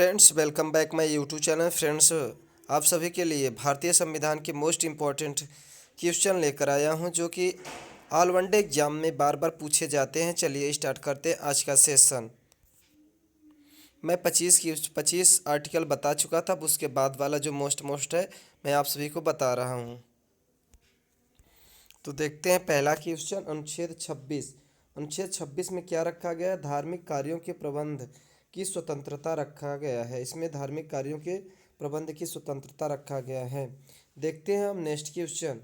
Friends, welcome back my YouTube channel. Friends, आप सभी के लिए भारतीय संविधान के मोस्ट इम्पॉर्टेंट क्वेश्चन लेकर आया हूं जो कि ऑल वनडे एग्जाम में बार बार पूछे जाते हैं। चलिए स्टार्ट करते हैं आज का सेशन। मैं 25 आर्टिकल बता चुका था। अब उसके बाद वाला जो मोस्ट है मैं आप सभी को बता रहा हूं। तो देखते हैं पहला क्वेश्चन, अनुच्छेद 26। अनुच्छेद 26 में क्या रखा गया है? धार्मिक कार्यों के प्रबंध की स्वतंत्रता रखा गया है। इसमें धार्मिक कार्यों के प्रबंध की स्वतंत्रता रखा गया है। देखते हैं हम नेक्स्ट क्वेश्चन,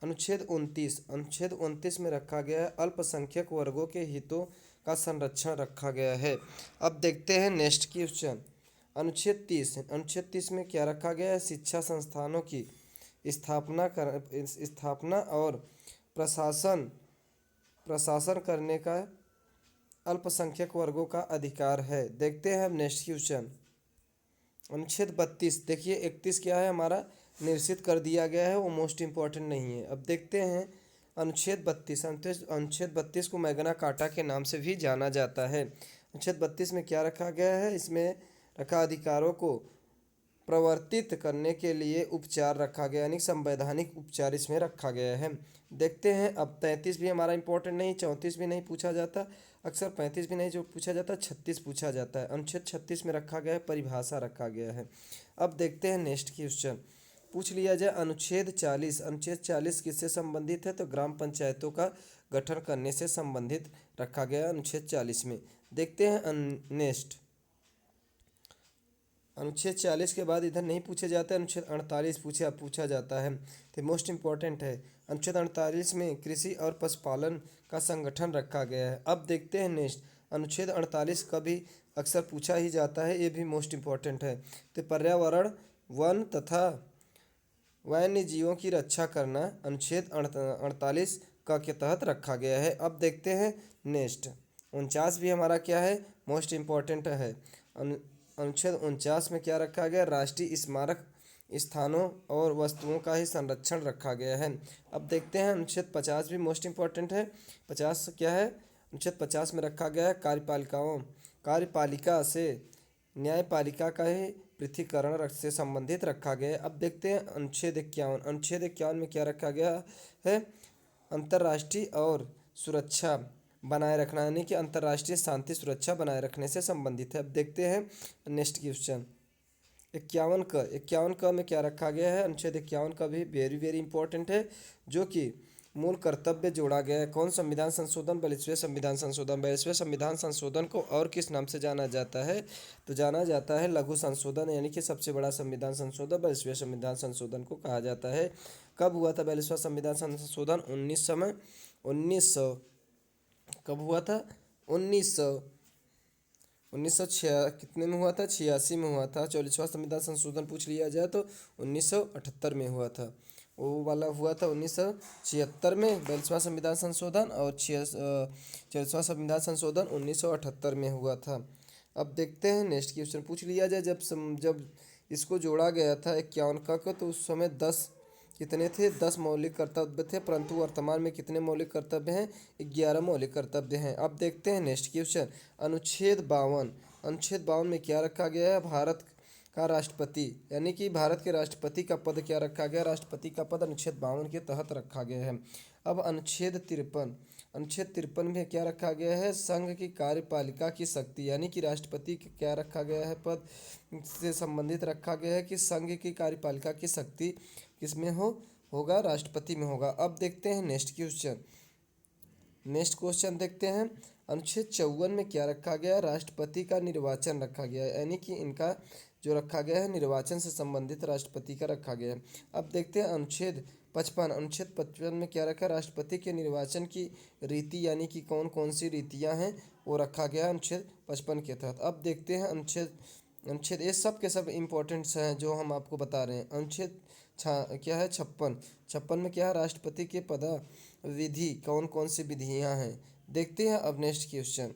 अनुच्छेद 29 में रखा गया है अल्पसंख्यक वर्गों के हितों का संरक्षण रखा गया है। अब देखते हैं नेक्स्ट क्वेश्चन, अनुच्छेद 30 में क्या रखा गया है? शिक्षा संस्थानों की स्थापना और प्रशासन प्रशासन करने का अल्पसंख्यक वर्गों का अधिकार है। देखते हैं अब नेक्स्ट क्वेश्चन, अनुच्छेद 32। देखिए 31 क्या है हमारा, निरसित कर दिया गया है, वो मोस्ट इम्पॉर्टेंट नहीं है। अब देखते हैं अनुच्छेद 32 को मैग्ना कार्टा के नाम से भी जाना जाता है। अनुच्छेद 32 में क्या रखा गया है? इसमें रखा अधिकारों को प्रवर्तित करने के लिए उपचार रखा गया, यानी संवैधानिक उपचार इसमें रखा गया है। देखते हैं अब 33 भी हमारा इंपॉर्टेंट नहीं, 34 भी नहीं पूछा जाता, अक्सर 35 भी नहीं जो पूछा जाता, 36 पूछा जाता है। अनुच्छेद 36 में रखा गया है परिभाषा रखा गया है। अब देखते हैं नेक्स्ट क्वेश्चन, पूछ लिया जाए अनुच्छेद 40 किससे संबंधित है? तो ग्राम पंचायतों का गठन करने से संबंधित रखा गया है अनुच्छेद 40 में। देखते हैं नेक्स्ट, अनुच्छेद 40 के बाद इधर नहीं पूछे जाते, अनुच्छेद 48 पूछा जाता है, तो मोस्ट इम्पॉर्टेंट है। अनुच्छेद 48 में कृषि और पशुपालन का संगठन रखा गया है। अब देखते हैं नेक्स्ट, अनुच्छेद 48 का भी अक्सर पूछा ही जाता है, ये भी मोस्ट इम्पॉर्टेंट है। तो पर्यावरण, वन तथा वन्य जीवों की रक्षा करना अनुच्छेद 48 का के तहत रखा गया है। अब देखते हैं नेक्स्ट, 49 भी हमारा क्या है, मोस्ट इम्पॉर्टेंट है। अनुच्छेद 49 में क्या रखा गया? राष्ट्रीय स्मारक स्थानों और वस्तुओं का ही संरक्षण रखा गया है। अब देखते हैं अनुच्छेद 50 भी मोस्ट इम्पॉर्टेंट है। 50 क्या है? अनुच्छेद 50 में रखा गया है कार्यपालिका से न्यायपालिका का ही पृथकीकरण से संबंधित रखा गया है। अब देखते हैं अनुच्छेद 51 में क्या रखा गया है? अंतर्राष्ट्रीय और सुरक्षा बनाए रखना, यानी कि अंतर्राष्ट्रीय शांति सुरक्षा बनाए रखने से संबंधित है। अब देखते हैं नेक्स्ट क्वेश्चन, 51 में क्या रखा गया है? अनुच्छेद 51 का भी वेरी वेरी इंपॉर्टेंट है, जो कि मूल कर्तव्य जोड़ा गया है। कौन संविधान संशोधन? 42वें संविधान संशोधन। 42वें संविधान संशोधन को और किस नाम से जाना जाता है? तो जाना जाता है लघु संशोधन, यानी कि सबसे बड़ा संविधान संशोधन 42वें संविधान संशोधन को कहा जाता है। कब हुआ था 42वां संविधान संशोधन? 1900 कब हुआ था? 1900 कितने में हुआ था? 86 में हुआ था। 44वां संविधान संशोधन पूछ लिया जाए तो 1978 में हुआ था। वो वाला हुआ था 1976 में 42वां संविधान संशोधन, और 44वां संविधान संशोधन 1978 में हुआ था। अब देखते हैं नेक्स्ट क्वेश्चन, पूछ लिया जाए जब इसको जोड़ा गया था 51 का तो उस समय 10 कितने थे? 10 मौलिक कर्तव्य थे, परंतु वर्तमान में कितने मौलिक कर्तव्य हैं? 11 मौलिक कर्तव्य हैं। अब देखते हैं नेक्स्ट क्वेश्चन, अनुच्छेद 52 में क्या रखा गया है? भारत का राष्ट्रपति, यानी कि भारत के राष्ट्रपति का पद क्या रखा गया? राष्ट्रपति का पद अनुच्छेद 52 के तहत रखा गया है। अब अनुच्छेद 53 में क्या रखा गया है? संघ की कार्यपालिका की शक्ति, यानी कि राष्ट्रपति का क्या रखा गया है? पद से संबंधित रखा गया है कि संघ की कार्यपालिका की शक्ति किसमें होगा? राष्ट्रपति में होगा। अब देखते हैं नेक्स्ट क्वेश्चन देखते हैं, अनुच्छेद 54 में क्या रखा गया है? राष्ट्रपति का निर्वाचन रखा गया है, यानी कि इनका जो रखा गया है निर्वाचन से संबंधित राष्ट्रपति का रखा गया है। अब देखते हैं अनुच्छेद 55 में क्या रखा है? राष्ट्रपति के निर्वाचन की रीति, यानी कि कौन कौन सी रीतियां हैं वो रखा गया है अनुच्छेद 55 के तहत। अब देखते हैं अनुच्छेद ये सब के सब इम्पोर्टेंट्स हैं जो हम आपको बता रहे हैं। अनुच्छेद क्या है? 56 में क्या है? राष्ट्रपति के विधि कौन कौन सी विधियां हैं? देखते हैं अब नेक्स्ट क्वेश्चन,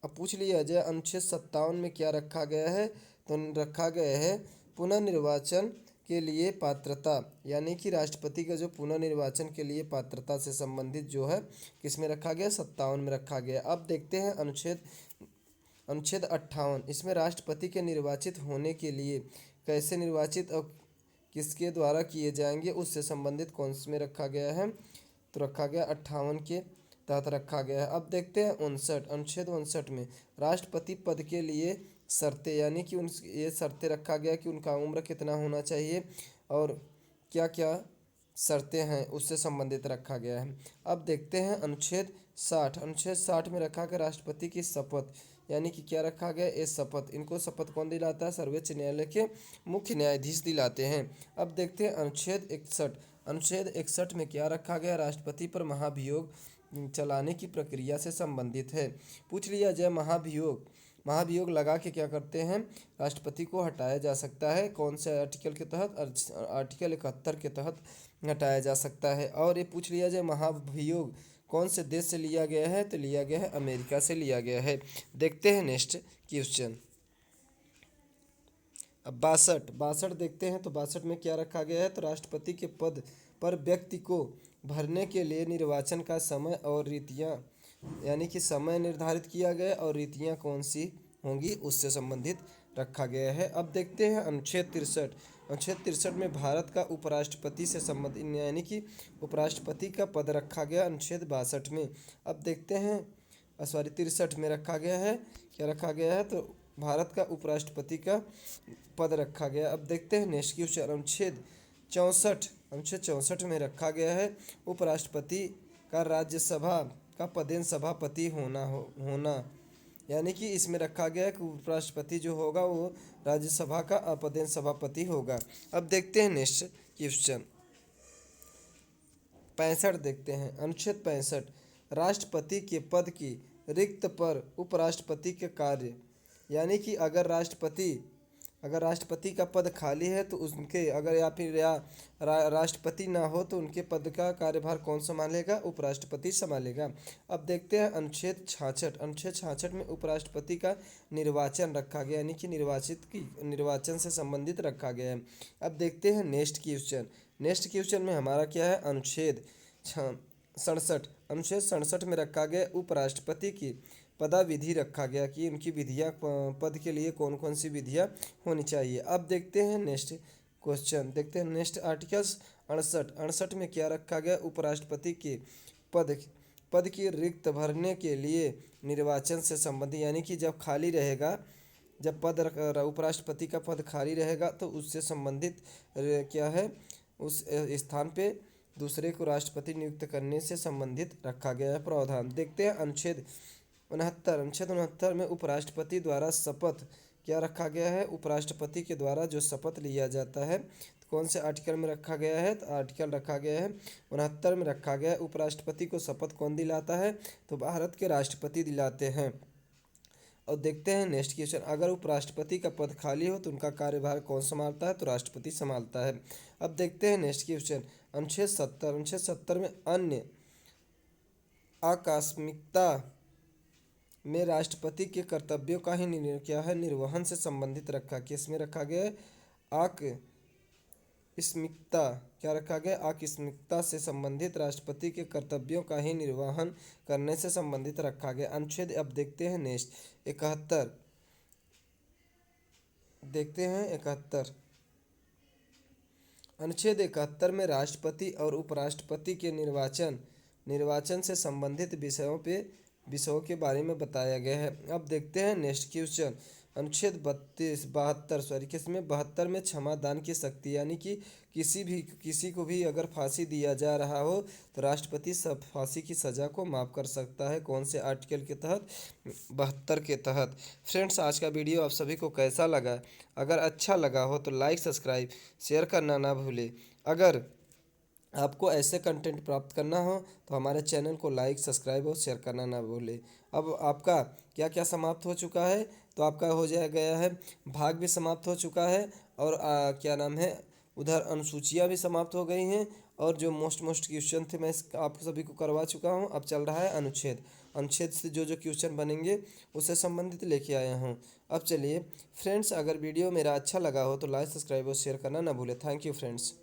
अब पूछ लिया जाए अनुच्छेद 57 में क्या रखा गया है? तो रखा गया है पुनर्निर्वाचन के लिए पात्रता, यानी कि राष्ट्रपति का जो पुनर्निर्वाचन के लिए पात्रता से संबंधित जो है किस में रखा गया? 57 में रखा गया। अब देखते हैं अनुच्छेद 58, इसमें राष्ट्रपति के निर्वाचित होने के लिए कैसे निर्वाचित और किसके द्वारा किए जाएंगे उससे संबंधित कौन से में रखा गया है, तो रखा गया 58 के तहत रखा गया है। अब देखते हैं 59, अनुच्छेद 59 में राष्ट्रपति पद के लिए शर्तें, यानी कि उन ये शर्तें रखा गया कि उनका उम्र कितना होना चाहिए और क्या क्या शर्तें हैं उससे संबंधित रखा गया है। अब देखते हैं अनुच्छेद 60, अनुच्छेद 60 में रखा गया राष्ट्रपति की शपथ, यानी कि क्या रखा गया, ये शपथ, इनको शपथ कौन दिलाता है, सर्वोच्च न्यायालय के मुख्य न्यायाधीश दिलाते हैं। अब देखते हैं अनुच्छेद 61, अनुच्छेद 61 में क्या रखा गया, राष्ट्रपति पर महाभियोग चलाने की प्रक्रिया से संबंधित है। पूछ लिया जाए महाभियोग, महाभियोग लगा के क्या करते हैं, राष्ट्रपति को हटाया जा सकता है, कौन से आर्टिकल के तहत, आर्टिकल 71 के तहत हटाया जा सकता है। और ये पूछ लिया जाए महाभियोग कौन से देश से लिया गया है, तो लिया गया है अमेरिका से लिया गया है। देखते हैं नेक्स्ट क्वेश्चन। अब 62 देखते हैं, तो 62 में क्या रखा गया है, तो राष्ट्रपति के पद पर व्यक्ति को भरने के लिए निर्वाचन का समय और रीतियां, यानी कि समय निर्धारित किया गया और रीतियां कौन सी होंगी उससे संबंधित रखा गया है। अब देखते हैं अनुच्छेद 63, अनुच्छेद 63 में भारत का उपराष्ट्रपति से संबंधित, यानी कि उपराष्ट्रपति का पद रखा गया अनुच्छेद 62 में। अब देखते हैं 63 में रखा गया है, क्या रखा गया है, तो भारत का उपराष्ट्रपति का पद रखा गया। अब देखते हैं नेक्स्ट क्वेश्चन, अनुच्छेद 64, अनुच्छेद 64 में रखा गया है उपराष्ट्रपति का राज्यसभा का पदेन सभापति होना, यानी कि इसमें रखा गया है कि उपराष्ट्रपति जो होगा वो राज्यसभा का अपदेन सभापति होगा। अब देखते हैं नेक्स्ट क्वेश्चन 65 देखते हैं, अनुच्छेद 65, राष्ट्रपति के पद की रिक्त पर उपराष्ट्रपति के कार्य, यानी कि अगर राष्ट्रपति का पद खाली है तो उनके, अगर या फिर राष्ट्रपति ना हो तो उनके पद का कार्यभार कौन संभालेगा, उपराष्ट्रपति संभालेगा। अब देखते हैं अनुच्छेद 66, अनुच्छेद 66 में उपराष्ट्रपति का निर्वाचन रखा गया, यानी कि निर्वाचन से संबंधित रखा गया है। अब देखते हैं नेक्स्ट क्वेश्चन, नेक्स्ट क्वेश्चन में हमारा क्या है, अनुच्छेद 67, अनुच्छेद 67 में रखा गया उपराष्ट्रपति की पदाविधि रखा गया कि उनकी विधियाँ, पद के लिए कौन कौन सी विधियाँ होनी चाहिए। अब देखते हैं नेक्स्ट क्वेश्चन, देखते हैं नेक्स्ट आर्टिकल 68 में क्या रखा गया, उपराष्ट्रपति के पद की रिक्त भरने के लिए निर्वाचन से संबंधित, यानी कि जब खाली रहेगा, जब उपराष्ट्रपति का पद खाली रहेगा तो उससे संबंधित क्या है, उस स्थान पे दूसरे को राष्ट्रपति नियुक्त करने से संबंधित रखा गया है प्रावधान। देखते हैं अनुच्छेद 69, अनुच्छेद 69 में उपराष्ट्रपति द्वारा शपथ क्या रखा गया है, उपराष्ट्रपति के द्वारा जो शपथ लिया जाता है तो कौन से आर्टिकल में रखा गया है, तो आर्टिकल रखा गया है 69 में रखा गया है। उपराष्ट्रपति को शपथ कौन दिलाता है, तो भारत के राष्ट्रपति दिलाते हैं। और देखते हैं नेक्स्ट क्वेश्चन, अगर उपराष्ट्रपति का पद खाली हो तो उनका कार्यभार कौन संभालता है, तो राष्ट्रपति संभालता है। अब देखते हैं नेक्स्ट क्वेश्चन, अनुच्छेद 70, अनुच्छेद 70 में अन्य आकस्मिकता में राष्ट्रपति के कर्तव्यों का ही क्या है, निर्वहन से संबंधित रखा, किसमें रखा गया है, आकस्मिकता, क्या रखा गया, आकस्मिकता से संबंधित राष्ट्रपति के कर्तव्यों का ही निर्वहन करने से संबंधित रखा गया। अनुच्छेद अब देखते हैं नेक्स्ट 71, देखते हैं 71, अनुच्छेद 71 में राष्ट्रपति और उपराष्ट्रपति के निर्वाचन से संबंधित विषयों के बारे में बताया गया है। अब देखते हैं नेक्स्ट क्वेश्चन, अनुच्छेद 72 में क्षमादान की शक्ति, यानी कि किसी को भी अगर फांसी दिया जा रहा हो तो राष्ट्रपति सब फांसी की सज़ा को माफ़ कर सकता है, कौन से आर्टिकल के तहत, 72 के तहत। फ्रेंड्स, आज का वीडियो आप सभी को कैसा लगा, अगर अच्छा लगा हो तो लाइक सब्सक्राइब शेयर करना ना भूलें। अगर आपको ऐसे कंटेंट प्राप्त करना हो तो हमारे चैनल को लाइक सब्सक्राइब और शेयर करना ना भूलें। अब आपका क्या क्या समाप्त हो चुका है, तो आपका हो गया है भाग भी समाप्त हो चुका है और क्या नाम है, उधर अनुसूचियाँ भी समाप्त हो गई हैं और जो मोस्ट क्वेश्चन थे मैं आप सभी को करवा चुका हूँ। अब चल रहा है अनुच्छेद से जो क्वेश्चन बनेंगे उससे संबंधित लेके आया हूँ। अब चलिए फ्रेंड्स, अगर वीडियो मेरा अच्छा लगा हो तो लाइक सब्सक्राइब और शेयर करना ना भूलें। Thank you friends.